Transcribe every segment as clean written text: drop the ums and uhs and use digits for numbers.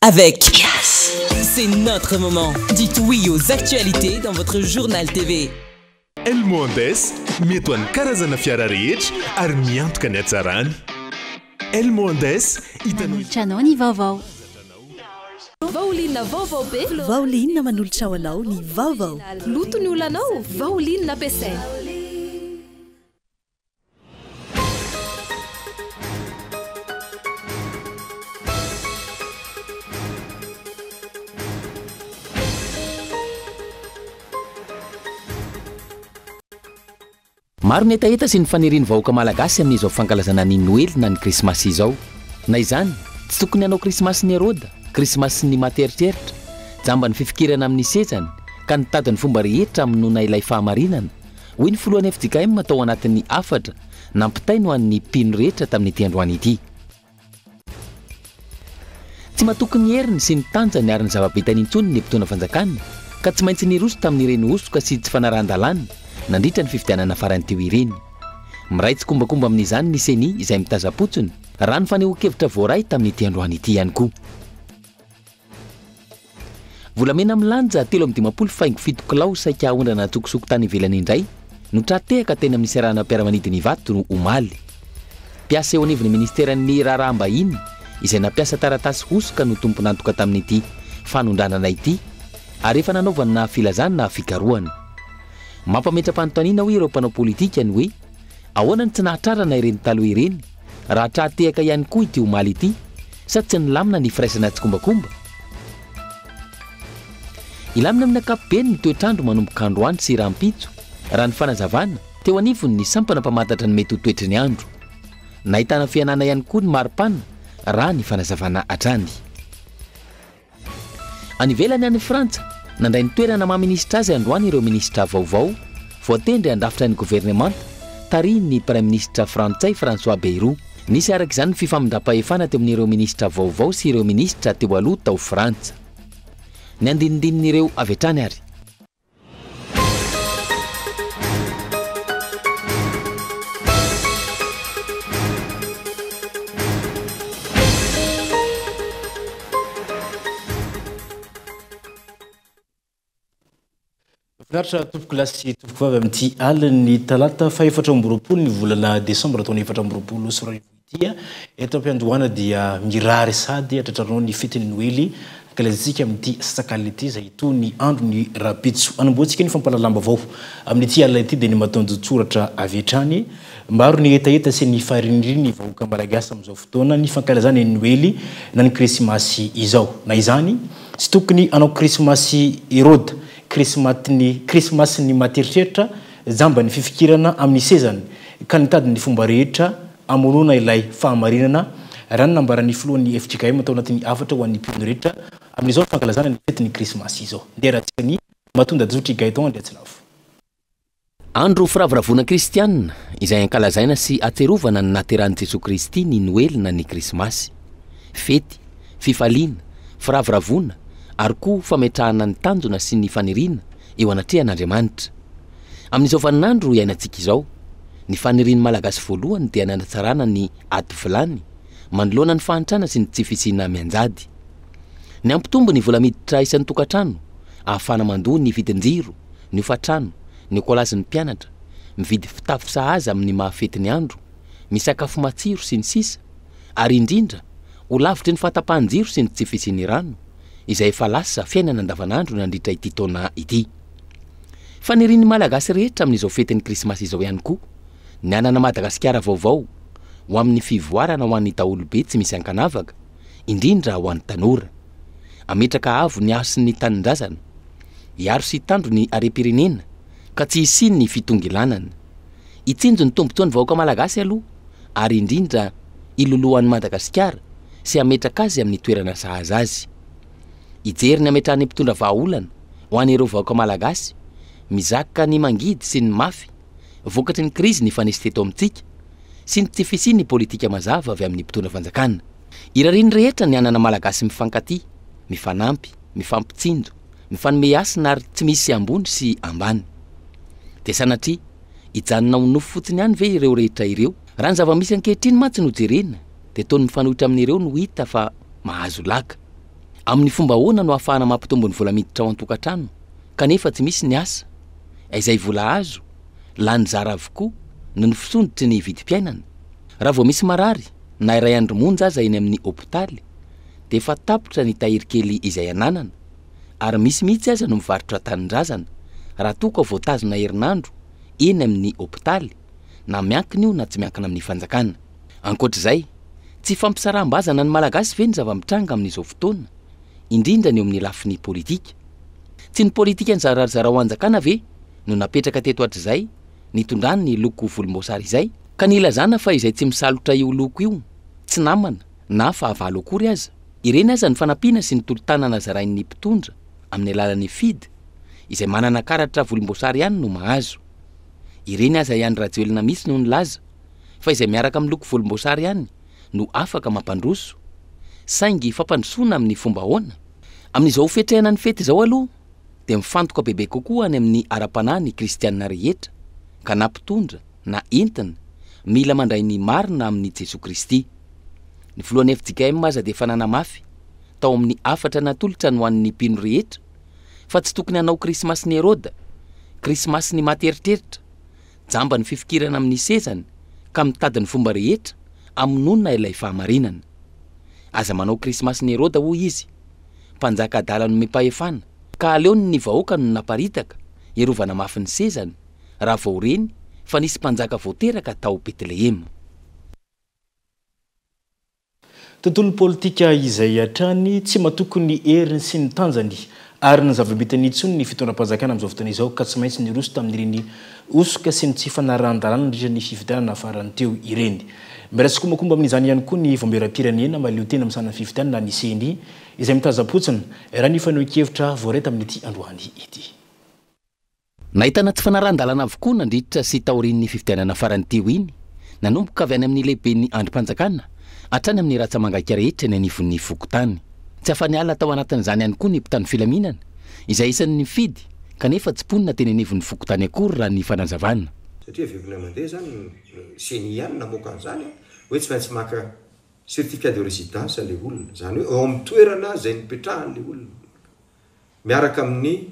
avec Yes. C'est notre moment. Dites oui aux actualités dans votre journal TV. Elmondes metoany karazana fiara rehetra ary miantoka ny hatsarany. Elmondes hitanao ny vaovao. Vaolinna vaovao be. Vaolinna manolotra ho anao ny vaovao. Loto ny olanao, vaolinna ampiasaina. Maro ny etaeta sy ny faniriany vahoaka malagasy amin'izao fankalazana ny Noely na ny krismasy izao. Na izany, tsy tokony hanao krismasy ny Herôda, krismasy ny Materitreritra, jamba ny fifikirana amin'ny sezany, ka nitady ny fomba rehetra aminona ilay fahamarinana. Hoy ny filohan'ny FJKM atao anatin'ny afatra, nampitay no an'ny mpino rehetra tamin'ity androany ity. Tsy matokony heriny sy ny tanjany ary ny zava-bitany intsony ny mpitona fanjakana, ka tsy maintsy niroso tamin'ireny osoka sy tsy fanaran-dalàna nandritra ny fifidianana farany teo ireny. Miray tsy kombakomba amin'izany ny seni izay mitazapotsiny raha ny fanehoan-kevitra voaray tamin'ity androany ity ihany koa. Volamena milanja 3.7 kilao saika ondrana tsokosoko tany ivelany indray no tratehaka teny amin'ny serana mpiara-manidiny vato no omaly. Mpiasa eo anivon'ny ministeran'ny raharaham-bahiny izay nampiasa taratasy hosoka no tomponantoka tamin'ity fanondranana ity ary efa nanaovana filazana na fikarohana. Mampametra-panontaniana hoe ireo mpanao politika ny hoe ahoana ny tsy nahatrarana ireny taloha ireny raha tratehaka ihany koa ity omaly ity sady tsy nilamina ny firaisana tsy kombakomba. Ilamina amin'ny ankapobeny ny toetrandro manomboka androany sy rahampitso raha ny fanazavana teo anivony ny sampana mpamantatra ny mety ho toetry ny andro. Nahitana fianana ihany koa ny maripana raha ny fanazavana atrany. Any ivelany any Frantsa nandray ny toerana maha-ministra azy androany ireo ministra vaovao voatendry andrafitra ny gouvernemanta tarihin ny praiminisitra frantsay François Bayrou. Nisy araka izany ny fifamindram-pahefana teo amin'ireo ministra vaovao sy ireo ministra teo aloha tao Frantsa. Ny andinindin'ireo avy hatrany ary. Finaritra tompoko lasy tompoko vavy amin'ity aliny talata fa 4 ny volana Desambra taona 4 sy 20 ity eto am-piandohana dia mirary sady atratranao ny fetiny Noely kalazitsika amin'ity sakala ity zay itony andro ny rapitso anamboatsika ny fampalalamba vao amin'ity alina ity dia ny matonjo tsoratra avy hatrany maro ny etaeta sy ny fariniriny vahoaka malagasy amin'izao fotoana ny fankalazana ny Noely na ny krismasy izao. Na izany tsy tokony anao krismasy Herôda, krismasy ny Materitreritra, jamba ny fifikirana amin'ny sezany ka nitady ny fomba rehetra amonona ilay fahamarinana raha ny nambaran'ny filohan'ny FJKM atao anatin'ny afatra ho an'ny mpino rehetra amin'izao fankalazana ny fetin'ny krismasy izao. Nderatsika ny matonda Jotry Gaeton Andriatsinafo. Andro firavoravona kristianina izay ankalazaina sy atserovana ny nateran'i Jesosy Kristy ny Noely na ny krismasy. Fety, fifaliana, firavoravona ary koa fametrahana ny tanjona sy ny faniriana eo anatrehan'Andriamanitra. Amin'izao vaninandro iainantsika izao, ny faniriany malagasy voalohany dia nanatsarana ny ady vilany manoloana ny fahantrana sy ny tsy fisina mianjady. Ny ampitombo ny vola miditra isan'ny tokantrano ahafana mandoa ny vidin-jiro, ny hofatrano, ny kolazin'ny mpianatra, mividy fitafy sahaza amin'ny mahafetiny andro, misakafo matsiro sy ny sisa, ary indrindra ho lavitry ny fahatapahan-jiro sy ny tsy fisiny rano izay efa lasa fiainana andavanandro nandritra ity taona ity. Faniriany malagasy rehetra amin'izao fetin'ny krismasy izao ihany koa ny anana Madagasikara vaovao ho amin'ny fivoarana ho an'ny daholobe tsy misy ankanavaka, indrindra ho an'ny tanora. Ametraka avo ny aso sy ny tanindrazana, hiaro sy tandro ny arem-pirenena ka tsy hisiny ny fitongilanana. Itsinjo ny tombotsoa ny vahoaka malagasy aloha ary indrindra ilolohan'ny Madagasikara sy ametraka azy amin'ny toerana sahaza azy. Ijery ny ametrahany mpitondra vahaolana ho an'ireo vahoaka malagasy mizaka ny mangidy sy ny mafy vokatry ny krizy ny fanesy teto amintsika sy ny tsy fisiny politika mazava avy amin'ny mpitondra fanjakana. Irariny rehetra ny anana malagasy mifankaty, mifanampy, mifampitsinjo, mifanome asina ary tsy misy ambony sy ambany. Dia sanatria hijanona ho nofo fotsiny ihany ve ireo rehetra ireo? Raha ny zava-misy ankehitriny mantsy no jerena dia tony mifanohitra amin'ireo no hita fa mahazo laka. amin'ny fomba hoana no ahafahana mampitombo ny vola miditra ao an-tokantrano kanefa tsy misy ny asa izay vola azo lany zara avokoa no ny fisondritry ny vidim-piainana. Raha vao misy marary na iray andro monja aza eny amin'ny hôpitaly dia efa tapotra ny tahiry kely izay ananana ary misy mihitsy aza no mivarotra tanindrazana raha toka voatazona herinandro eny amin'ny hôpitaly na miankina io na tsy miankina amin'ny fanjakana. Ankoatr'izay tsy fampisaraham-bazana ny malagasy ve ny zava-mitranga amin'izao fotoana indrindra ny eo amin'ny lafiny politika. Tsy ny politika ny zarazara ho anjakana ve no napetraka teto hatr'izay nitondrany ny loko volomboasary izay ka nilazana fa izay tsy misalotra io loko io tsy namana na fahavalo akory aza. Ireny aza ny fanampiana sy ny tolo-tanana zarain'ny mpitondra amin'ny alalan'ny fidy izay manana karatra volomboasary ihany no mahazo. Ireny aza ihany rajoelina misy no nilaza fa izay miaraka amin'ny loko volomboasary ihany no afaka mampandroso saingy fampandrosoana amin'ny fomba hoana. Amin'izao fetrehana ny fety izao aloha dia mifantoka bebe kokoa any amin'ny ara-panahy ny kristianina rehetra ka na mpitondra na entina mila mandray ny marina amin'ny Jesosy Kristy. Ny voalohany FJKM aza dia fanana mafy tao amin'ny 4 natolotra no an'ny mpino rehetra fa tsy tokony hanao krismasy ny Heroda, krismasy ny materitreritra, jamba ny fifikirana amin'ny sezany ka mitady ny fomba rehetra amin'nona ilay fahamarinana. Aza manao krismasy ny Heroda hoy izy, mpanjaka adala no mipahefana ka aleony ny vahoaka no naparitaka herovana mafy ny sezany raha vao reny fa nisy mpanjaka voateraka tao Betlehema. Tontolo politika izay hatrany tsy matokony heriny sy ny tanjany ary ny zava-bitany intsony ny fitondram-panjakana amin'izao fotoana izao ka tsy maintsy niroso tamin'ireny osoka sy ny tsy fanarahan-dalàna nandritra ny fifidianana farany teo ireny. Miaratsy komakomba amin'izany ihany koa ny vomberam-pirenena malio tena amin'sana fifidianana ny CENI izay mitaza-potsiny raha ny faneho-kevitra voareta amin'ity androany ity. Nahitana tsy fanarahan-dalàna avokoa nandritra sy taorian'ny fifidianana farany teo iny nanomboka avy any amin'ny lehiben'ny androm-panjakana hatrany amin'ny ratsamangaka rehetra ny anivon'ny fokotany. Tsy afaniala tao anatin'izany ihany koa ny mpitany filaminana izay isan'ny fidy kanefa tsy ponina teny anivon'ny fokotany akory raha ny fanazavana. Satria vevina mandeha zany CENI ihany namoaka an'izany hoe tsy maintsy maka certificat de résidence le olona, zany hoe ao amin'ny toerana izay nipetrahany le olona. Miaraka amin'ny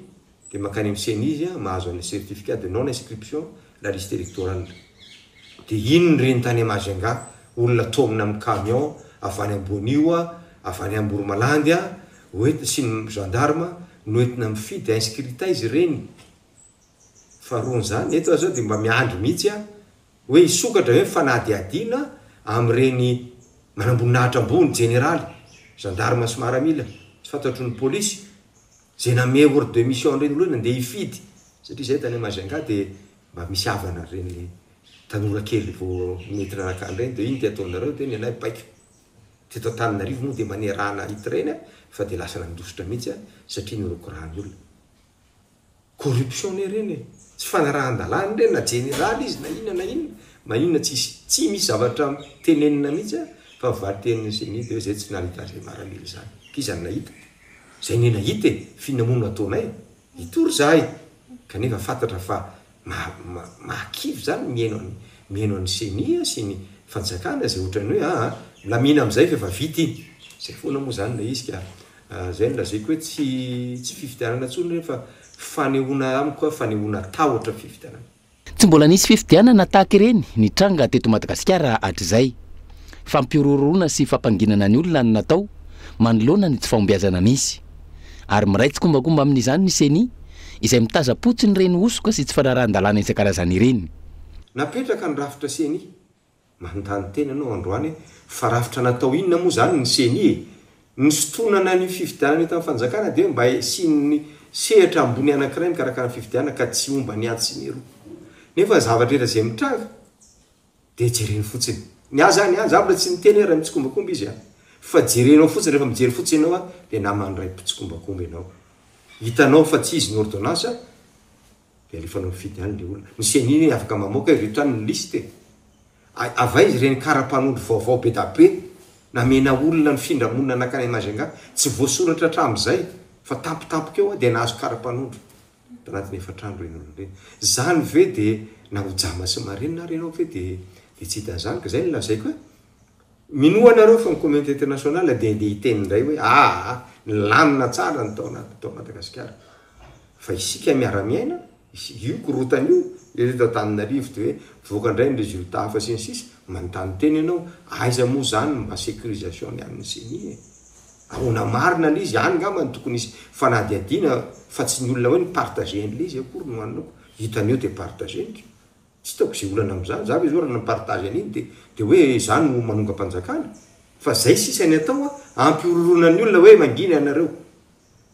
dia makany amin'ny CENI izy mahazo an'ilay certificat de non inscription la liste électorale. Dia ino ny reny tany Majunga olona tomina amin'ny camion avany ambonio avany Amboromalandy hoentina sy ny gendarme noentina mifidy inscrita izy reny. Faharoany zany eto zao dia mba miandry mihitsy hoe isokatra hoe fanadiadiana amin'ireny manamboninahitra ambony généraly gendarme sy maramila tsy fantatro ny polisy zay name ordre de mission reny olona andeha hifidy satria zay tany Majunga dia mba misy havana reny tanora kely vao metry anakany reny dia iny dia ataonareo dia ny anay baiko teto Antananarivo moa dia manerana hita reny fa dia lasa nandosotra mihitsy satria norokorahany olona. Corruption reny tsy fanarahan-dalàna reny na généraly izy na inona maninona tsy misy zavatra tenenina mihitsy fa vary teniny CENI dia zay tsy nahita zay maramila zany kizany nahita zay ny nahita finamonana ataonay hitory zahay kanefa fantatra fa mahakivy zany mihaino an'ny CENI sy ny fanjakana zay ohatrany hoe lamina amin'izay fa efa vita iny zay foana moa zany na izy ka zay nolazaiko hoe tsy fifidianana tsony fa fanehoana amiko fanehoana tahotra fifidianana. Tsy mbola nisy fifidianana tahaka ireny ny tranga teto Madagasikara hatr'izay. Fampiororona sy fampanginana ny olona no natao manoloana ny tsy fahombiazana misy ary miraitsy kombakomba amin'izany ny CENI izay mitaza-potsiny reny osoka sy tsy fanarahan-dalàna isan-karazany ireny. Napetraka ny rafitra CENI manontany tena anao androany fa rafitra natao inona moa zany ny CENI ny sotonana ny fifidianana eto amin'ny fanjakana dia mba sy ny sehatra ambony anankiray mikarakara fifidianana ka tsy omba ny ady sy ny roa nefa zavatra rehetra zay mitranga dia jereny fotsiny ny aza ny zavatra tsy miteny raha mitsikombakomba izy fa jerenao fotsiny rehefa mijery fotsiny ianao dia namandray mpitsikombakomba ianao hitanao fa tsy izy ny ordonnance dia alefanao mifidianana le olona ny CENI afaka mamoaka rehetrany ny liste avay izy reny karapanondro vaovao be da be namena olona ny findramonina anakany Majunga tsy voasoratra hatramin'izay fa tampotampoka eo dia nahazo karapanondro tanatin'ny efatrandro reny olona reny zany ve dia na hojama sy marenina renao ve dia tsy hitan'izany ka zay ny lazaiko hoe minoanareo fa ny communauté internationale de itenindray hoe lamina tsara ny tao Madagasikara fa isika miara-miaina io korotany io Antananarivo de hoe voakandray ny résultat hafa sy ny sisa manontany teny ianao aiza moa zany mba sécurisation ny amin'ny seni ahona marina l'izy any ngambany tokony isy fanadiadina fa tsy ny olona hoe ny partager an'lizy akory no anoko hitany eo de partageniko tsy taoko zay olana am'izany za izy orana partage an'iny de hoe zany no manonga-panjakana fa zay sisany atao ampiororona ny olona hoe manginy anareo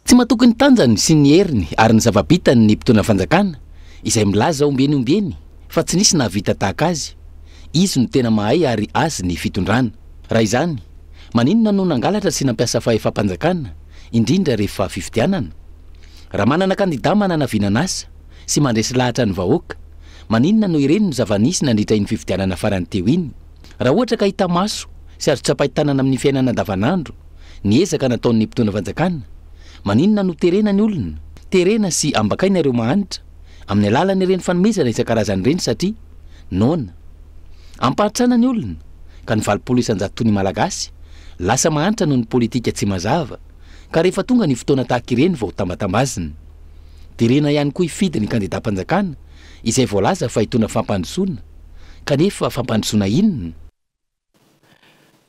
tsy matoky ny tanjany sy ny heriny ary ny zavabitany ny mpitona fanjakana izay milaza ombeny fa tsy nisy nahavita tahaka azy izy no tena mahay ary azy ny fitondrana raha izany maninona no nangalatra sy nampiasa fahefa-panjakana indrindra rehefa fifidianana raha manana kandida manana vinanasa sy mandresy lahatra ny vahoaka maninona no ireny no zavanisy nandritra iny fifidianana farany teo iny raha ohatra ka hita maso sy azo tsapahitanana amin'ny fiainana andavanandro ny ezaka nataon'ny mpitona fanjakana maninona no terena ny olona terena sy ambakainareo mahanitra amin'ny alalan'ny ireny fanomezana isan-karazany ireny satria nona ampahatrana ny olona ka ny 900 malagasy lasa mahanitra noho ny politika tsy mazava ka rehefa tonga ny fotoana tahaka ireny vao tambatambazina terena ihany koa ifidy ny kandida-panjakana izay voalaza fa hitona fampandrosoana kanefa fampandrosoana inona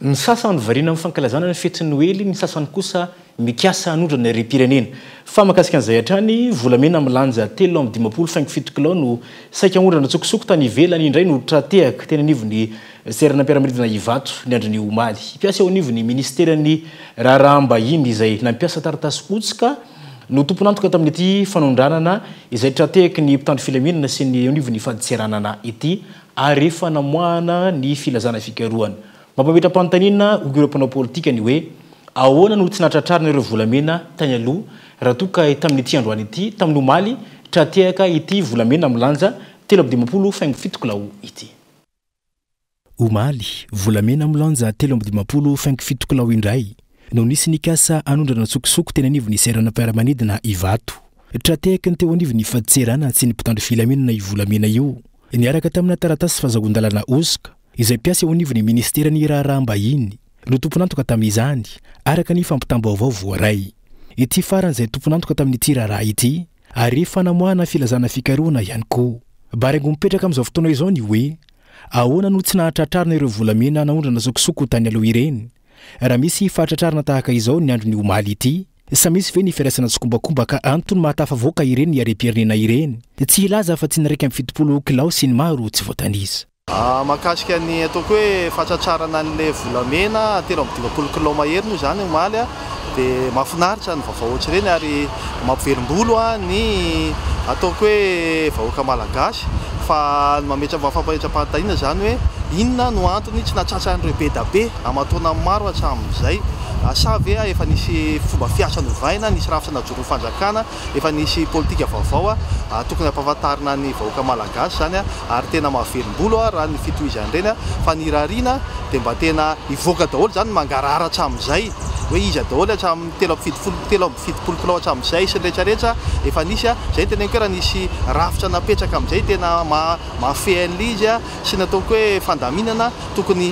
ny sasany variana amin'ny fankalazana ny fety noely ny sasany kosa mikasa hanondrana re-pirenena fa makasika an'izay hatrany volamena milanja 3:5 kilao no saika ondrana tsokosoko tany ivelany indray no tratehaka tena anivony seranam-piaramanidina Ivato ny androny omaly mpiasa eo anivony ministerany raharaham-bahiny izay nampiasa taratasy potsika no tomponantoka tamin'ity fanondranana izay tratehaky ny mpitandro filaminana sy ny anivony faditseranana ity ary efa namoahana ny filazana fikarohana mampametra-pantanina ogirapana politika ny hoe ahoana no tsy natratrarina ireo volamena tany aloha raha toka tamin'ity androany ity tamin'ny omaly tratehaka ity volamena milanja 3:5 kilao ity omaly volamena milanja 3:5 kilao indray no nisy nikasa anondrana tsokosoko tena anivony seranam-piaramanidina Ivato tratehaka ny teo anivony faditserana sy ny mpitandro filaminana io volamena io niaraka tamina taratasy fahazagondalana osika izay mpiasa eo anivony ministerany raharaham-bahiny no tomponantoka tamin'izany araka ny fampitambaovao voaray ity faran'izay tomponantoka tamin'ity raharaha ity ary efa namoahana filazana fikarohana ihany koa barango mipetraka amin'izao fotoana izao ny hoe ahoana no tsy nahatratrarina ireo volamena naondrana sokosoko tany aloha ireny raha misy fahatratrarina tahaka izao ny andro ny omaly ity sa misy ve ny fiarasana tsokombakomba ka antony mahatafavoaka ireny ny are-pirenena ireny tsy hilaza fa tsy niraika amin'ny 70 kilao sy ny maro tsy voatanisa makasika ny ataoko hoe fahatratrarana an'le volamena 3:20 kilao mahery moa zany omaly dia mahafinaritra ny vaovao ohatry ireny ary mampiverim-bolo ny ataoko hoe vahoaka malagasy fa mafampametra-pahantaniana zany hoe inona no antony tsy nahatratra an'ireo be da be amatona maro hatramin'izay sa ve efa nisy fomba fiasa novaina nisy rafitra najoro ny fanjakana efa nisy politika vaovao tokony ampahafantarina ny vahoaka malagasy zany ary tena mahaverim-bolo raha ny fitohizany ireny fa ny rarina dia mba tena ivoaka daholo zany mangarara hatramin'izay hoe izy daholo hatramin'ny 3:70 kilao hatramin'izay sy rehetrarehetra efa nisy zay tena koe raha nisy rafitra napetraka amin'izay tena mahafehy an'lizy sy nataoko hoe fandaminana tokony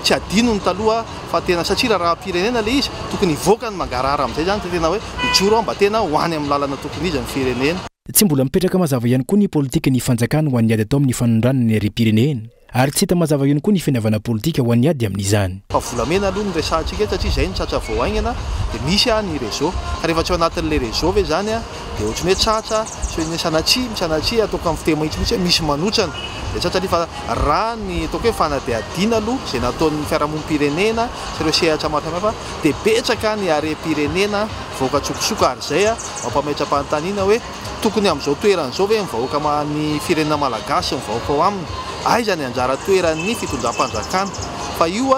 tsy adino ny taloha fa tena satria raha pirenena le izy tokony ivoaka ny mangarara amin'izay zany tena hoe mijoro mba tena hoany amin'ny lalana tokony izy amin'ny firenena tsy mbola mipetraka mazava ihany koa ny politika ny fanjakana ho an'ny ady atao amin'ny fanondranana ny re-pirenena ary tsy hita mazava ihany koa ny fianavana politika ho an'ny ady amin'izany fa volamena aloha ny resantsika satria zay ny tratra voaingana dia misy ny réseau ka rehefa tsy ao anatin'le réseau ve zany dia ohatry hoe tratra so ny sanatria ataoko amin'ny fiteny mahitsy misy manotrana dia tratra nefa raha ny ataoko hoe fanadiadina aloha izay nataon'ny fiarahamonim-pirenena sy ireo sehatra maro samihafa dia betsaka ny are-pirenena vahoaka tsokosoko ary zay mampametra-panontaniana hoe tokony amin'izao toeran'izao ve mivahoaka ny firenena malagasy mivahoaka ao aminy aiza ny anjara toeran'ny fitondram-panjakana fa io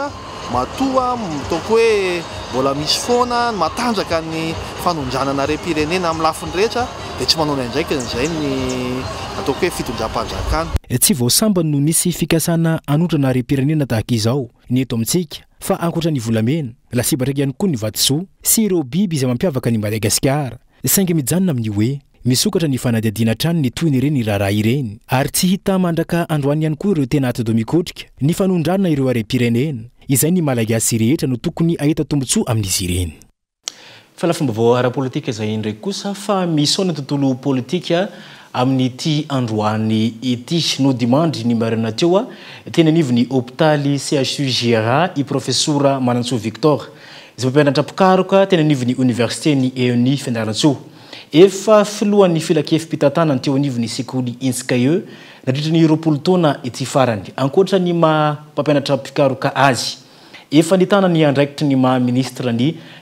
matoa ataoko hoe mbola misy foana matanjaka ny fanondranana re-pirenena amin'ny lafiny rehetra dia tsy manao andraiky n'izay ny ataoko hoe fitondram-panjakana tsy voasambany no nisy fikasana anondrana re-pirenena tahaka izao ny eto amintsika fa ankoatra ny volamena lasibatraiky ihany koa ny vatosoa sy ireo biby izay mampiavaka ny Madagasikara saingy mijanona amin'ny hoe misokatra ny fanadiadiana trano ny toy ny ireny raharaha ireny ary tsy hita mandraka androany ihany koa ireo tena atao mikotrika ny fanondrana ireo are-pirenena izay ny malagasy rehetra no tokony ahita tombontsoa amin'izy ireny. Fa la fomba vao ara-politika izay ndraiky kosa fa misaona tontolo politika amin'ity androany ity no dimandry ny marina teo tena anivony hôpitaly CHU GRA i professora Manantsoa Victor izay mpampianatra pikaroka tena anivony université ny ENI Fianarantsoa efa filohan'ny filakefim-pitantanany teo anivony sekoly Inskae nadritra ny roapolo taona ity farany ankoatra ny mpampianatra pikaroka azy efa nitana ny andraikitry ny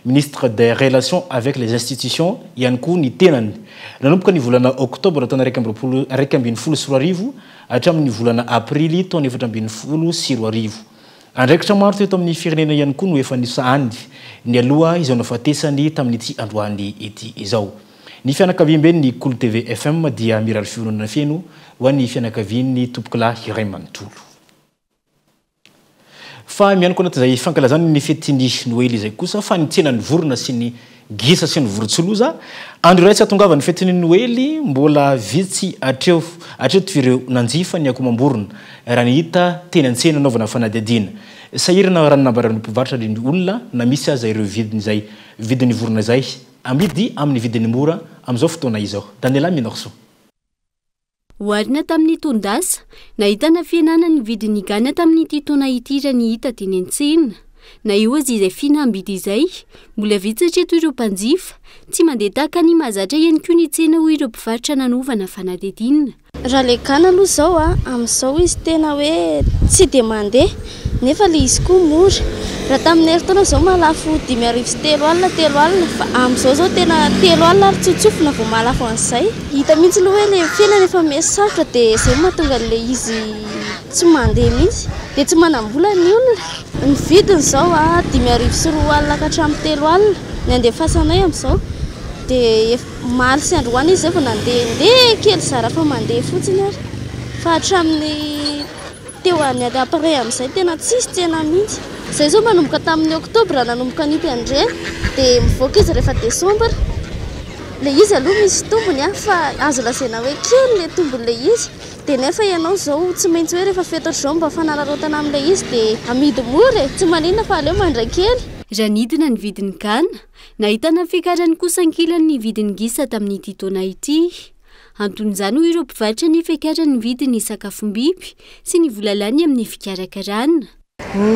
ministre des relations avec les institutions ihany koa ny tenany nanomboka ny volana octobre taona 2024 hatramin'ny volana aprily taona 2024 andraikitra maro teto amin'ny firenena ihany koa no efa nisahany ny aloha izao nafatesany tamin'ity androany ity izao. Ny fianakaviam-be ny Cool TV FM dia mirary fioronana feno ho an'ny fianakavian'ny tompokalahy iray manontolo. Fa mianako anaty izay fankalazany ny fetiny Noely izay kosa fa ny tsenany vorona sy ny gisa sy ny vorontsoloza andro iray tsy atongava ny fetiny Noely mbola vitsy atreo tovyreo nanjifa ny akomamborona raha ny hita teny an-tsena anaovana fanadihadiana sahirana raha nambarany mpivarotra ny olona na misy aza ireo vidiny vorona izay amidy amin'ny vidiny mora amin'izao fotoana izao. Daniela Minorso. Hoarina tamin'ny tondasa nahitana fianana ny vidiny gana tamin'ity taona ity raha ny hita teny an-tsena na io azy izay fihinam-bidy izay mbola vitsy hatreto ireo mpanjifa tsy mandeha tahaka ny mahazatra ihany koa ny tsena ho ireo mpivarotra nanovana fanadihadiana. Raha le gana aloha izao amin'izao izy tena hoe tsy dia mandeha nefa le izy koa mora raha tamin'ny heritaona izao mahalafo 5 sy 3 alina fa amin'izao zao tena 3 alina ary tsotsofina vao mahalafo an'izay hita mihitsy aloha hoe le fiainana efa mihasarotra dia izay mahatonga le izy tsy mandeha mihitsy dia tsy manam-bola ny olona ny vidiny izao 5 sy 4 alina ka hatramin'ny 3 alina ny andefasanay amin'izao dia maly sy androany izy efa nandeha kely zara fa mandeha fotsiny ary fa hatramin'ny teo any apare amin'izay tena tsisy tsena mihitsy izay zao manomboka tamin'ny oktobra nanomboka nipy andreny dia mivoaka izy rehefa desambra le izy aloha misy tombony fa azo lazaina hoe kely le tombon'le izy dia nefa ianao zao tsy maintsy hoe rehefa fetatra zao mba fanararotana amin'le izy dia amidy mora tsy maninona fa aleo mandray kely. Raha nidina ny vidiny gana nahitana fikarany kosa ankilan'ny vidiny gisa tamin'ity taona ity anton'izany ho ireo mpivarotra ny fikarany vidiny sakafom-biby sy ny volalany amin'ny fikarakarana.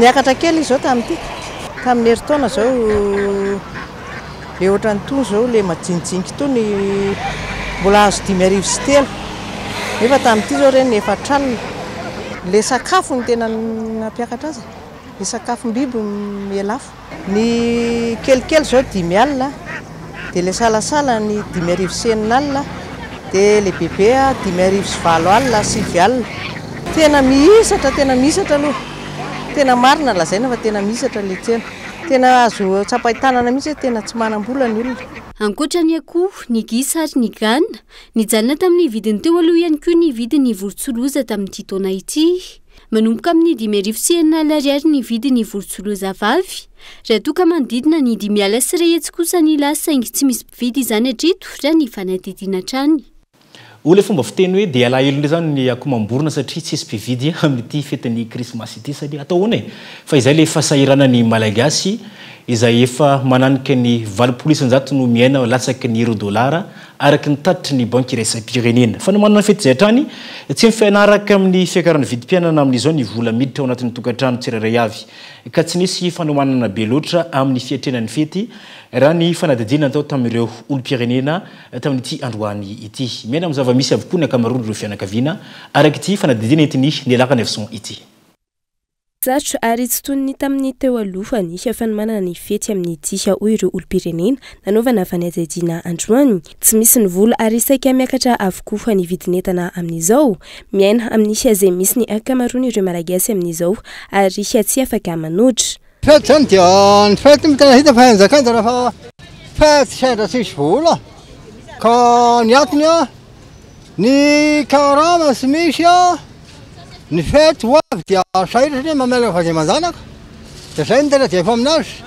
Niakatra kely izao tamin'ny heritaona zao le ohatrany tony zao le majinijinika tony mbola azo 5 sy 3 nefa tamin'ity zao reny 4 alina le sakafo ny tena nampiakatra azy le sakafom-biby mialafo ny kelikely zao 5 alina dia le salasala ny 5 sy 9 alina dia le bebe 5 sy 4 alina 7 alina tena misatra aloha tena marina lazaina fa tena misatra le tsena tena azo tsapaitanana mihitsy tena tsy manam-bola ny olona. Ankoatra ny akoho ny gisa ary ny gana nijanona tamin'ny vidiny teo aloha ihany koa ny vidiny vorontsoloza tamin'ity taona ity manomboka amin'ny 5 sy 9 alina ny vidiny vorontsoloza vavy raha toa ka manodidina ny 5 alina sy 3 hetsy kosa ny lasa saingy tsy misy mpividy izany hatreto raha ny fanadihadiana hatrany. Ole fomba fiteny hoe dia alahelo zany ny akomamborona satria tsy misy mpividy amin'ity fetin'ny krismasy ity satria atao hoana fa izay le fasahirana ny malagasy izay efa mananika ny 9% no miaina latsaky ny $, araky ny tatitry ny banky iraisam-pirenena fa no manana fety izay hatrany tsy mifanaraka amin'ny fiakaran'ny vidim-piainana amin'izao ny vola miditra ao anatin'ny tokantrano tsirairay avy ka tsy nisy fanomanana be loatra amin'ny fiatrenan'ny fety raha ny fanadihadiana atao tamin'ireo olom-pirenena tamin'ity androany ity miaina amin'ny zava-misy avokoa ny ankamaroany ireo fianakaviana araky ity fanadihadiana entiny nialaka 900 ity. Satro ary tsy tony tamin'ny teo aloha ny efa manana ny fety amin'ny tia ho ireo olom-pirenena nanaovana fanadihadiana androany tsy misy ny vola ary saika miakatra avokoa ny vidin'entana amin'izao miaina amin'ny izay misy ny ankamaroany ireo malagasy amin'izao ary tsy afaka manoatra. Fety zany dia ny fety mitena hita fa hanjakanja rehefa fety sendra tsisy vola ka ny atiny ny karama sy misy ny fety hoavy dia sahira satria mamela fa zay manjanaka dia zay ny tena dia efa aminazy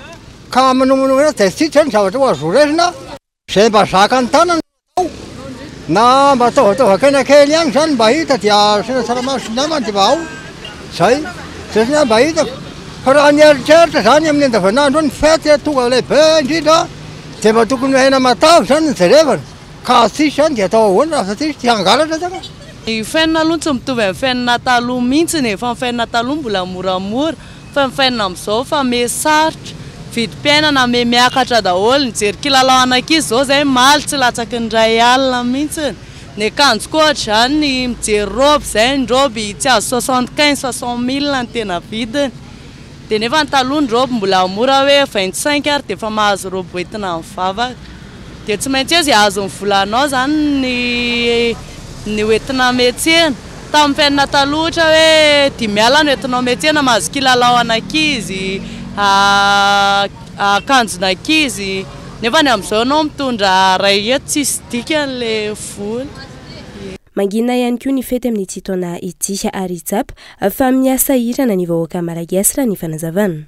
ka manomanoma azy dia tsy zany zavatra ho azo resina zay mba zaka ny tanana na mba ataovatao kely ihany zany mba hita dia sena tsaramaso namany dia mba ao zay zay mba hitako fa raha nieritreritra zany amin'ny andavanandro ny fety tonga lehibe indrindra dia mba tokony haina matavy zany ny jerevana ka tsisy zany dia atao ahoana raha satria tsy hangalatra zany. Ny fiainana aloha tsy mitovy amin'ny fiainana taloha mihitsy ny efa ny fiainana taloha mbola moramora fa ny fiainana amin'izao fa mesarotra vidim-piainana miakatra daholo ny jery kilalao anankizy zao zay maly tsy latsaky ny ray alina mihitsy ny akanjo koa zany ny mijery robe zay ny robe tsy azo 75-60 000 ny tena vidiny dia nefa ny taloha ny robe mbola mora hoe 25 ary dia efa mahazo robe hoentina mivavaka dia tsy maintsy izy azo ny volanao zany ny hoentina metsena tamin'ny fiainana taloha ohatra hoe 10 alina hoentinao metsena mahazo kilalao anankizy akanjon'ankizy nefa ny amin'izao anao mitondra ray eto tsisy dikan'ilay vola. Mangina ihany koa ny fety amin'ny ity taona ity ary itsapa fa miasa hirana ny vahoaka malagasy raha ny fanazavana.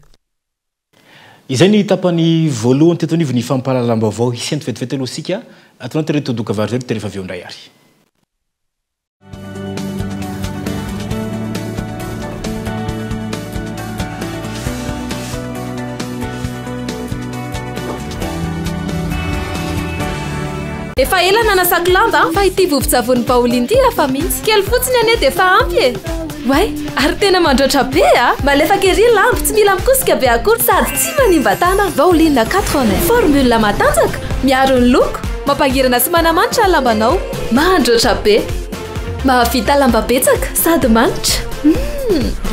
Izay ny tapany voalohany teto anivo ny fampahalalam-baovao isan'ny fetifety aloha sika atonao tery todoka vary zay terefa avy eo indray ary. Efa ela nanasaky lamba fa ity vovon-tsavony Pauline ity afa mihitsy kely fotsiny ane dia efa ampy e. Way, ary tena mandroatra be malefaka ery lambo tsy mila mikosika be akory sady tsy manimba tana. Pauline 80 formule matanjaka miaro ny loko mampangirana sy manamanitra ny lambanao mandroatra be mahavita lamba betsaka sady manitra.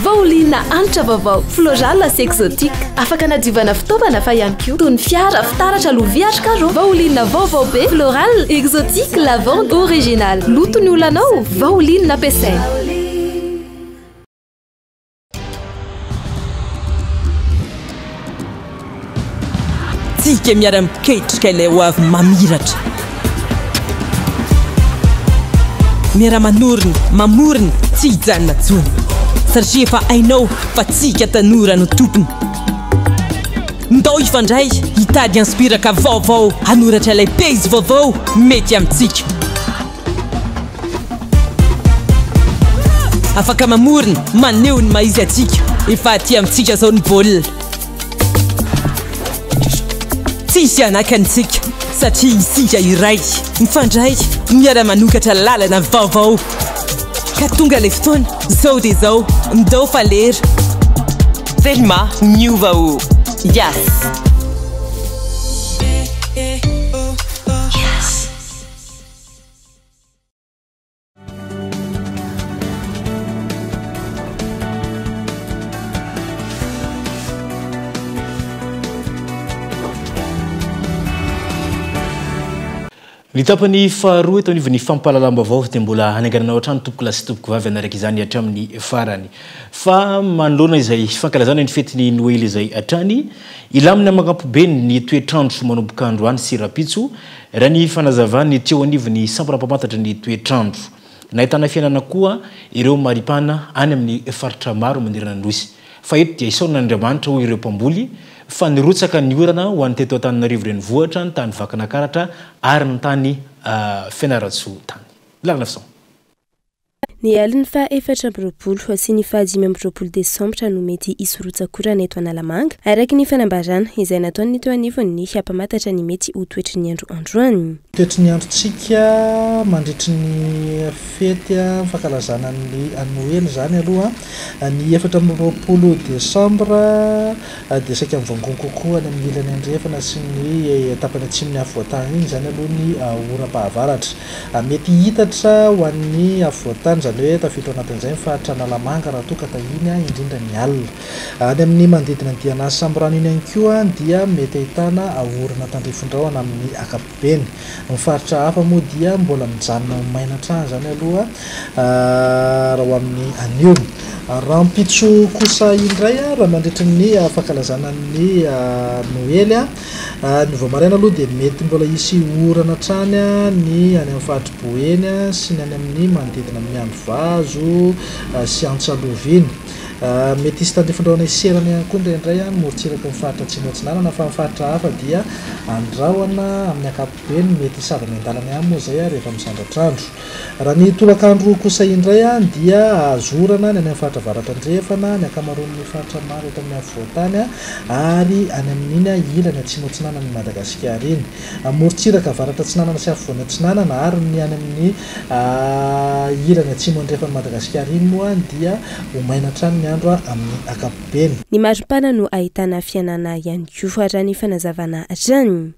Pauline anitra vaovao floral sy exotique afaka nadiovana fitaovana fa ihany koa toy ny fiara fitaratra loviatra karo. Pauline vaovao be floral exotique lavande original loto ny olanao Pauline nampiasaina. Tsika miara-miketrika ilay ho avy mamiratra miara-manorina mamorina tsy hijanona tsony satria efa hainao fa tsika tanora no tompony. Ndao ifandray hitady inspiraka vaovao hanoratra ilay pejy vaovao mety amintsika. Afaka mamorina maneho ny maizy atsika efa aty amintsika zao ny baolina. Tsisy anakantsika satria isika iray mifandray miara-manokatra lalana vaovao ka tonga le fotoana zao dia zao ndao falera Thelma miova o yes. Ny tapany faharoa eto anivo ny fampahalalam-baovao dia mbola hananganana ohatrany tompoko lasy tompoko vavy anaraka izany hatramin'ny farany fa manoloana izay fankalazana ny fetiny Noely izay hatrany ilamina makampobeny ny toetrandro manomboka androany sy rapitso raha ny fanazavany teo anivo ny sampanampamantatra ny toetrandro nahitana fiainana koa ireo maripana any amin'ny faritra maro manirana androsy fa eto dia isaona Andriamanitra ho ireo mpamboly fa nirotsaka ny orana ho an'ny teto Antananarivo renivohitra ny tany Vakinakaratra ary ny tany Fianarantsoa tany. Lalana fisaona. Ny aliny fa 4 sy ny 5 Desambra no mety isorotsakora eto Analamanga araky ny fanambarana izay nataony teo anivony ny hampamatatra ny mety ho toetry ny andro androany. Toetry ny androntsika mandritry ny fety fankalazana ny Noely zany aloha ny 4 Desambra dia saika mivangony kokoa any amin'ny ilany andrefana sy ny tapany atsimony afovoantany iny zany aloha ny oram-pahavaratra mety hitatra ho an'ny afovoantany zany hoe tafiditra anatin'izay faritra Analamanga raha toa ka tahiny indrindra ny alina any amin'ny manodidina ny diana samborano iny ihany koa dia mety ahitana orana tandrifondraona amin'ny akapobeny. Ny faritra hafa moa dia mbola mijanona mainatrany zany aloha raha ho amin'ny anio. Raha mpitso kosa indray raha mandritry ny fankalazana ny Noely ny voamaraina aloha dia mety mbola isy orana trany ny any amin'ny faritra Boeny sy ny any amin'ny manodidina amin'ny Androvazo sy Antsaloviny mety isy tandefondraona iserana ihany koa indraindray a morotsiraka mifaritra tsinotsinanana fa mifaritra hafa dia andrahoana amin'ny akapobeny mety isavany an-dalana ihany moa zay a rehefa misandratrandro raha ny tolakandro kosa indray a dia azorana ny any amin'ny faritra varatra andrefana ny akamaroan'ny faritra maro eto amin'ny afovoantany a ary any amin'iny a ilany atsinotsinanana ny Madagasikara iny morotsiraka varatra tsinanana sy afovoany atsinanana ary ny any amin'ny ilany atsimo andrefany Madagasikara iny moa dia omaina trano ny andro amin'ny akapobeny. Ny maripana no ahitana fianana ihany koa fa raha ny fanazavana atrany.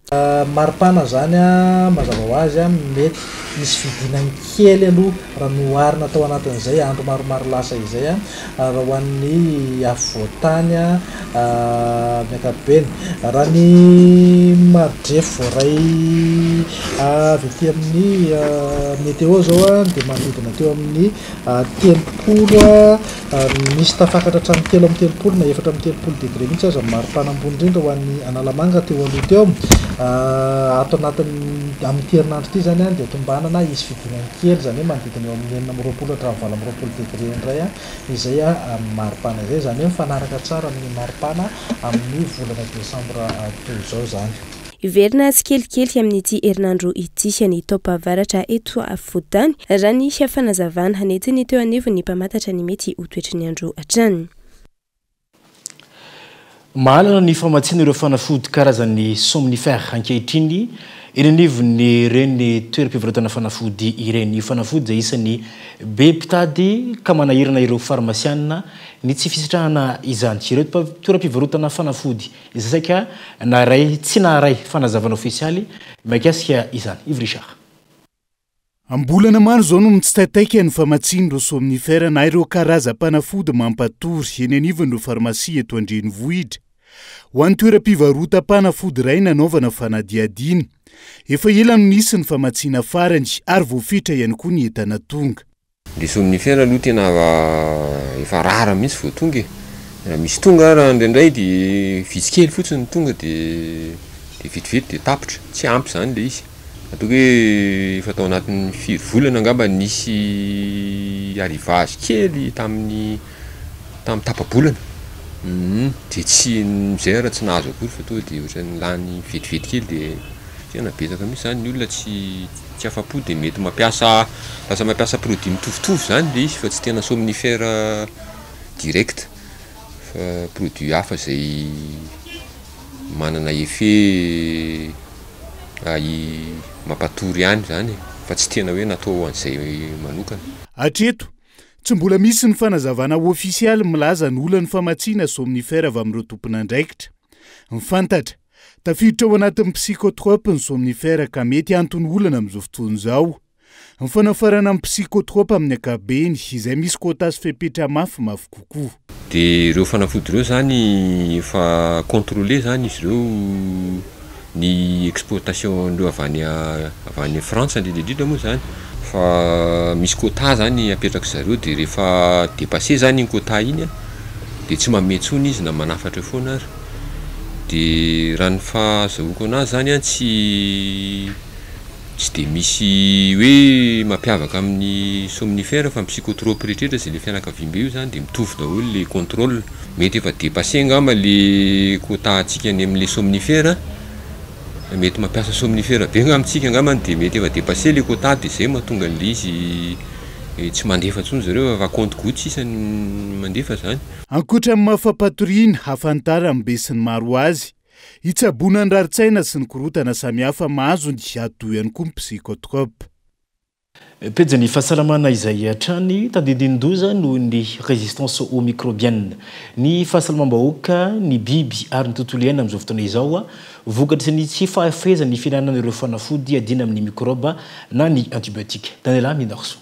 Maripana zany a mazava ho azy a mety misy fidinany kely aloha raha noharina tao anatin'izay andro maromaro lasa izay a raha ho an'ny afovoantany a ny akapobeny raha ny maridrefo voaray avy aty amin'ny météo zao a dia manodina teo amin'ny 30 misy tafakatra hatramin'ny 3 amby 30 na 4 amby 30 degré mihitsy aza maripana ambony indrindra ho an'ny Analamanga teo aloha teo ato anatin'ny amin'ny herinandro ity zany a dia tombanana isy fidinany kely zany hoe manodidina eo amin'ny 9 hatramin'ny 20 degré indray a izay a maripana izay zany hoe mifanaraka tsara amin'ny maripana amin'ny volana desambra toy izao zany. Iverina tsikelikely amin'ity herinandro ity ny topavaratra eto afovoantany raha ny fanazavana hanentiny teo anivony ny mpamantatra ny mety ho toetry ny andro hatrany. Mahalana ny famatsiana ireo fanafody karazany somnifère ankehitriny eny anivony ireny toeram-pivarotana fanafody ireny fanafody izay isan'ny be mpitady ka manahirana ireo farmasiana ny tsy fisitrahana izany ireo toeram-pivarotana fanafody izay saika naray tsy naray fanazavana ofisialy mikasika izany Yves Richard. Ambolana maro zao no mitsitaitaika ny famatsian'ireo somnifère na ireo karazam-panafody mampatory eny anivon'ireo farmasia eto Andrenivohitra. Ho an'ny toeram-pivarotam-panafody iray nanaovana fanadihadiana. Efa ela no nisy ny famatsiana farany ary voafitra ihany koa ny entana tonga. Ny somnifère aloha tena efa rara mihitsy vao tonga. Misy tonga raha indraindray dia vitsy kely fotsiny tonga dia vitivity dia tapitra, tsy ampy zany le izy. Ataoko hoe efa tao anatin'ny 4 volana angamba nisy arrivage kely tamin'ny tapabolana. Dia tsy mizay raha tsy nahazo akory fa tonga dia ohatran'ny lany vitivity kely dia tena betsaka mihitsy zany ny olona tsy afa-po dia mety lasa mampiasa produit mitovitovy zany le izy fa tsy tena somnifère direct fa produit hafa zay manana effet mampatory ihany zany fa tsy tena hoe natao an'izay manokana. Hatreto tsy mbola misy ny fanazavana ofisialy milaza ny olany famatsiana somnifère avy amin'ireo tompon'andraikitra. Mifantatra tafiditra ao anatin'ny psychotrope ny somnifère ka mety antony olana amin'izao fotoana izao. Ny fanafarana amin'ny psychotrope amin'ny ankabeny izay misy quota sy fepetra mafy kokoa. Dia ireo fanafody ireo zany efa contrôlé zany izy ireo ny exportation ndreo avy any France indrindra moa zany fa misy quota zany apetraka zareo dia rehefa dépassé zany iny quota iny dia tsy mametsona izy na manafatra foana ary. Dia raha ny fahazahoako anazy zany tsy dia misy hoe mampiavaka amin'ny somnifère fa psychotrope rehetra izay le fianakaviam-be io zany dia mitovy daholo le contrôle. Mety efa dépassé angamba le quota antsika any amin'le somnifère mety mampiasa somnifère be amintsika angamba dia mety efa dépassé le quota dia zay mahatonga an'le izy tsy mandefa intsony zareo fa compte goutte isany mandefa zany. Ankoatra amin'ny mahafampatoriana hafantara amin'ny besin'ny maro azy hitsaboana ny raritsaina sy ny korotana samihafa mahazo ny atoy ihany koa ny psychotrope. Pejy ny fahasalamana izay hatrany tandidin-doza noho ny résistance aux microbiennes. Ny fahasalamam-bahoaka ny biby ary ny tontolo iainana amin'izao fotoana izao vokatry ny tsy fahafezany fihinanana ireo fanafody adina amin'ny microbe na ny antibiotique. Daniela Minarso.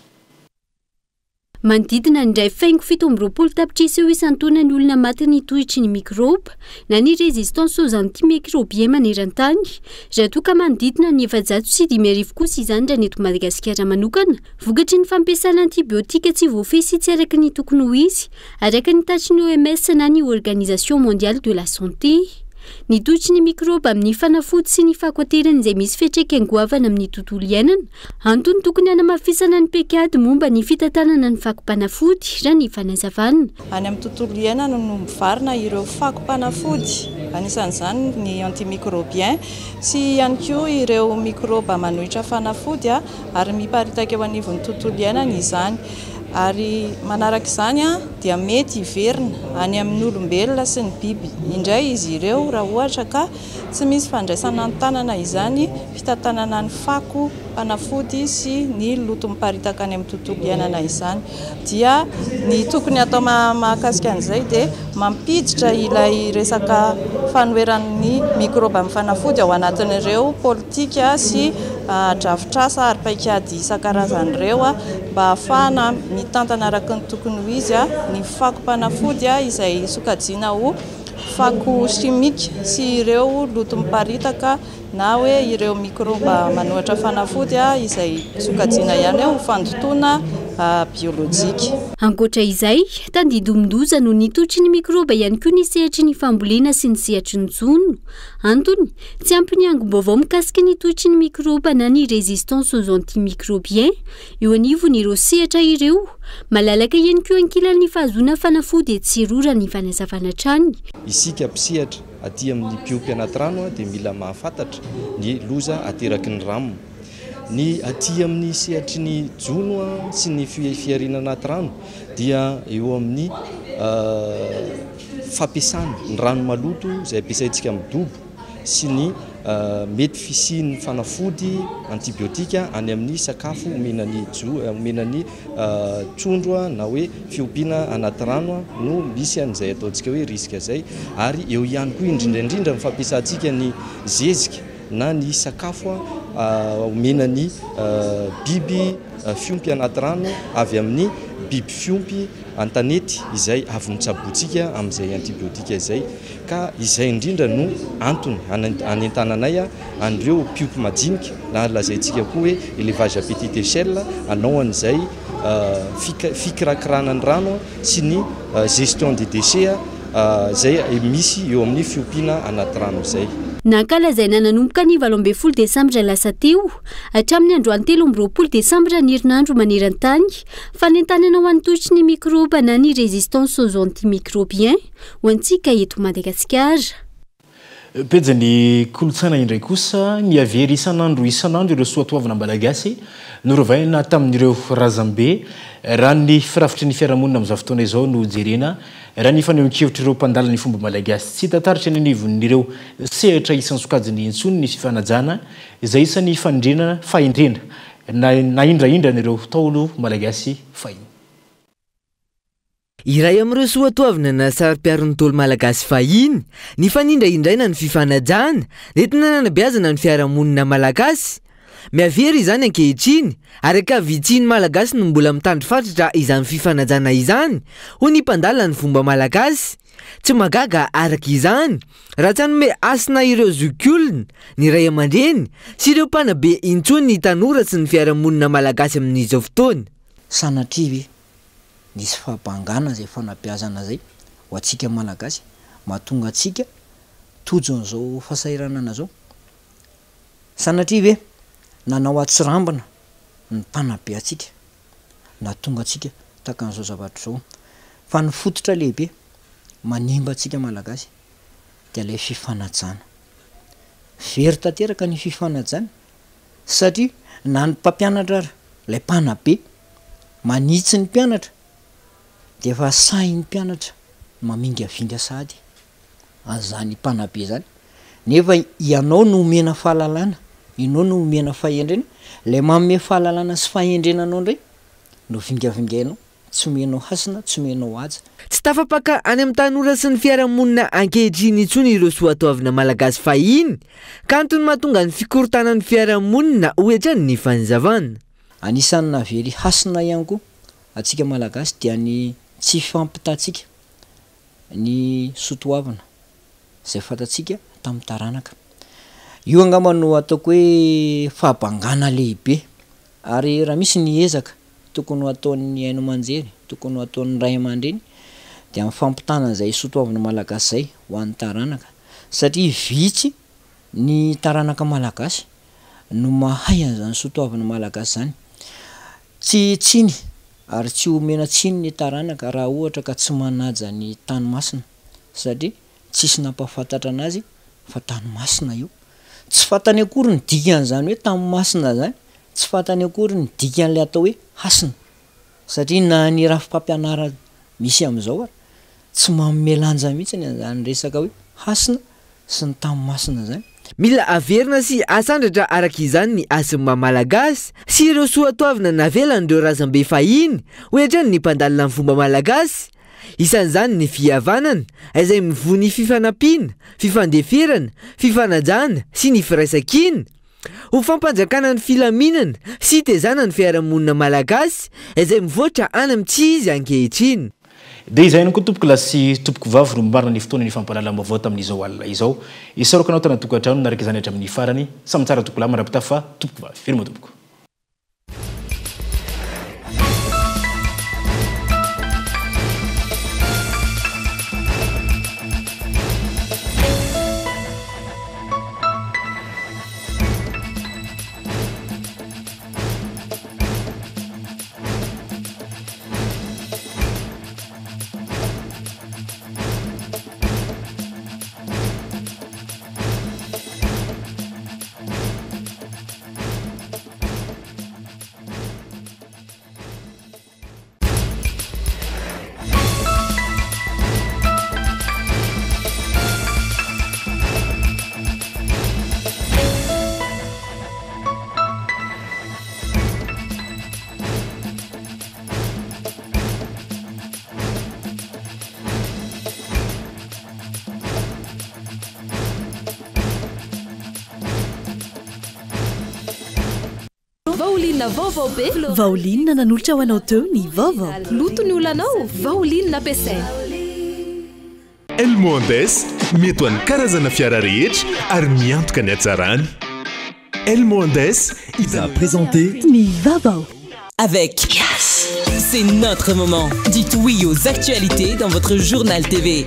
Manodidina ny indray faingo 7 tapitrisa eo isan-taona ny olona maty ny tohitry ny microbe na ny résistance aux antimicrobiens maneran-tany. Raha toa ka manodidina ny 705 kosa izany raha ny eto Madagasikara manokana, vokatry ny fampiasana antibiotika tsy voafehy sy tsy araka ny tokony ho izy, araka ny tatry ny OMS na ny Organisation mondiale de la santé. nitohitry ny mikroba amin'ny fanafody sy ny fahakoaterany izay misy fiatraika angoavana amin'ny tontolo iainana. Antony tokony hanamafisana ny pekady momba ny fitantanana ny fakompanafody raha ny fanazavana. Any amin'ny tontolo iainana no mivarina ireo fakompanafody, anisan'izany ny antimicrobien sy ihany koa ireo mikroba manohitra fanafody ary miparitaka eo anivon'ny tontolo iainana izany. Ary manaraka izany dia mety hiverina any amin'ny olombelona sy ny biby indray izy ireo raha ohatra ka tsy misy fandraisana an-tanana izany fitantanana ny fako panafody sy ny loto miparitaka any amin'ny tontolo iainana izany. Dia ny tokony atao mahakasika an'izay dia mampiditra ilay resaka fanoheran'ny mikroba amin'ny fanafody ao anatin'ireo politika sy drafitrasa ary paikady isan-karazany ireo mba ahafahana mitantana araka ny tokony ho izy ny fakompanafody izay sokajiana ho fako chimique sy ireo loto miparitaka na hoe ireo mikroba manohatra fanafody izay sokajiana ihany ho fandotoana biolojika. Ankoatra izay, tandidomdoza no nitohitry ny mikroba ihany koa ny sehatry ny fambolena sy ny sehatry ny jono. Antony, tsy ampy ny angom-baovao mikasika ny tohitry ny mikroba na ny résistance aux antimicrobiens, eo anivon'ireo sehatra ireo. Malalaka ihany koa ankilan'ny fahazoana fanafody etsirora ny fanazavana trany. Isika mpisehatra aty amin'ny biopy anaty rano dia mila mahafantatra ny loza ateraky ny rano. Ny aty amin'ny sehatry ny jono sy ny fiarina anaty rano dia eo amin'ny fampiasana ny rano maloto izay ampiasaintsika amin'ny dobo sy ny mety fisian'ny fanafody antibiotika any amin'ny sakafo omenan'ny trondro na hoe fiompiana anaty rano no misy an'izay ataontsika hoe riska zay. Ary eo ihany koa indrindraindrindra ny fampiasantsika ny zezika na ny sakafo omenan'ny biby fiompy anaty rano avy amin'ny biby fiompy antanety izay avy nitsabotsika amin'izay antibiotika izay. Ka izay indrindra no antony anentananay an'ireo piopy majinika na lazaintsika koa hoe élevage à petite échelle anao an'izay fikirakirana ny rano sy ny gestion des déchets zay misy eo amin'ny fiompiana anaty rano izay. Nankalazaina nanomboka ny 20 Desambra lasa teo hatramin'ny androany 13 Desambra ny herinandro maneran-tany fanentanana ho antohitry ny mikroba na ny résistance aux antimicrobiens ho antsika eto Madagasikara. Peja ny kolotsaina indray kosa miavery isan'andro ireo soatoavana malagasy norovaina tamin'ireo razambe raha ny firafitry ny fiarahamonina amin'izao fotoana izao no jerena raha ny fanehoan-kevitra ireo mpandala ny fomba malagasy tsy tataritra ny anivon'ireo sehatra isan'ny sokajiny intsony ny fifanajana izay isan'ny fahendrena na indraindran'ireo taolo malagasy fahiny. Iray amin'ireo soatoavana na sari-piaron'ny tolo malagasy fahiny ny fanindraindraina ny fifanajana nentina nanabeazana ny fiarahamonina malagasy. Miavery izany ankehitriny ary ankavitsiny malagasy no mbola mitandro fatratra izany fifanajana izany ho ny mpandala ny fomba malagasy. Tsy magaga araka izany raha tsy hanome asina ireo zokiolona ny ray aman-dreny sy ireo mpanabe intsony ny tanora sy ny fiarahamonina malagasy amin'izao fotoana. Sanatrivy nisy fahabangana zay fanabeazana zay ho antsika malagasy mahatonga antsika tojo an'izao fahasahiranana zao. Sanatrivy nanao atsirambana ny mpanabe atsika nahatonga antsika takan'izao zavatra zao. Fa ny fototra lehibe manimba antsika malagasy dia ilay fifanajana. Very tanteraka ny fifanajana satria na ny mpampianatra ary ilay mpanabe manitsy ny mpianatra dia efa sahin'ny mpianatra mamingavinga sady azany mpanabe zany. Nefa ianao no omena fahalalana, ianao no omena fahendrena, ilay manome fahalalana sy fahendrenanao indray no vingavingainao, tsy omenao hasina, tsy omenao aja. Tsy tafapaka any amin'ny tanora sy ny fiarahamonina ankehitriny intsony ireo soatoavana malagasy fahiny ka antony mahatonga ny fikorontanan'ny fiarahamonina ho hatrany ny fanzavana. Anisan'ny navery hasina ihany koa atsika malagasy dia ny tsy fampitantsika ny soatoavana izay fantatsika tamin'ny taranaka. Io angamba no ataoko hoe fahabangana lehibe ary raha misy ny ezaka tokony ataon'ny haino aman-jery, tokony ataon'ny ray aman-dreny dia amin'ny fampitana izay soatoavana malagasy izay ho an'ny taranaka satria vitsy ny taranaka malagasy no mahay an'izany sotoavana malagasy zany tsy tsiny ary tsy omena tsiny ny taranaka raha ohatra ka tsy manaja ny tanymasina satria tsisy nampafantatra anazy fa tanymasina io tsy fantany akory ny dikan'izany hoe tanymasina zany tsy fantany akory ny dikan'lay atao hoe hasina satria na ny rafim-pampianarana misy am'izao ary tsy mamelanja mihitsy ny an'izany resaka hoe hasina sy ny tanymasina zany. Mila averina sy asandratra araka izany ny asin'ny mamalagasy sy ireo soatoavina navelan'ireo razambe fahiny ohatrany ny mpandalina amin'ny fomba malagasy. Isan'izany ny fihavanana izay mivoa ny fifanampiana, fifandeferana, fifanajana sy ny firaisan-kina ho fampanjakana ny filaminana sy tezana ny fiarahamonina malagasy izay mivoatra any amin'ny tsy izy ankehitriny. dia izay ihany koa tompoko lasy tompoko vavy no mimarina ny fotoana ny fampalalam-baovao tamin'izao alina izao isarokanao tana tokantrano naraka izany hatra amin'ny farany samy tsara tompoko lahy marapita fa tompoko vavy firma tompoko. Vaolinina nanolotra ho anao teo ny vaovao. Loto ny olanao, vaolinina ampiasaina. El Mondes mety ho an'ny karazana fiara rehetra ary miantoka ny hatsarany. El Mondes il a présenté ny vaovao. Avec Yes, c'est notre moment. Dites oui aux actualités dans votre journal TV.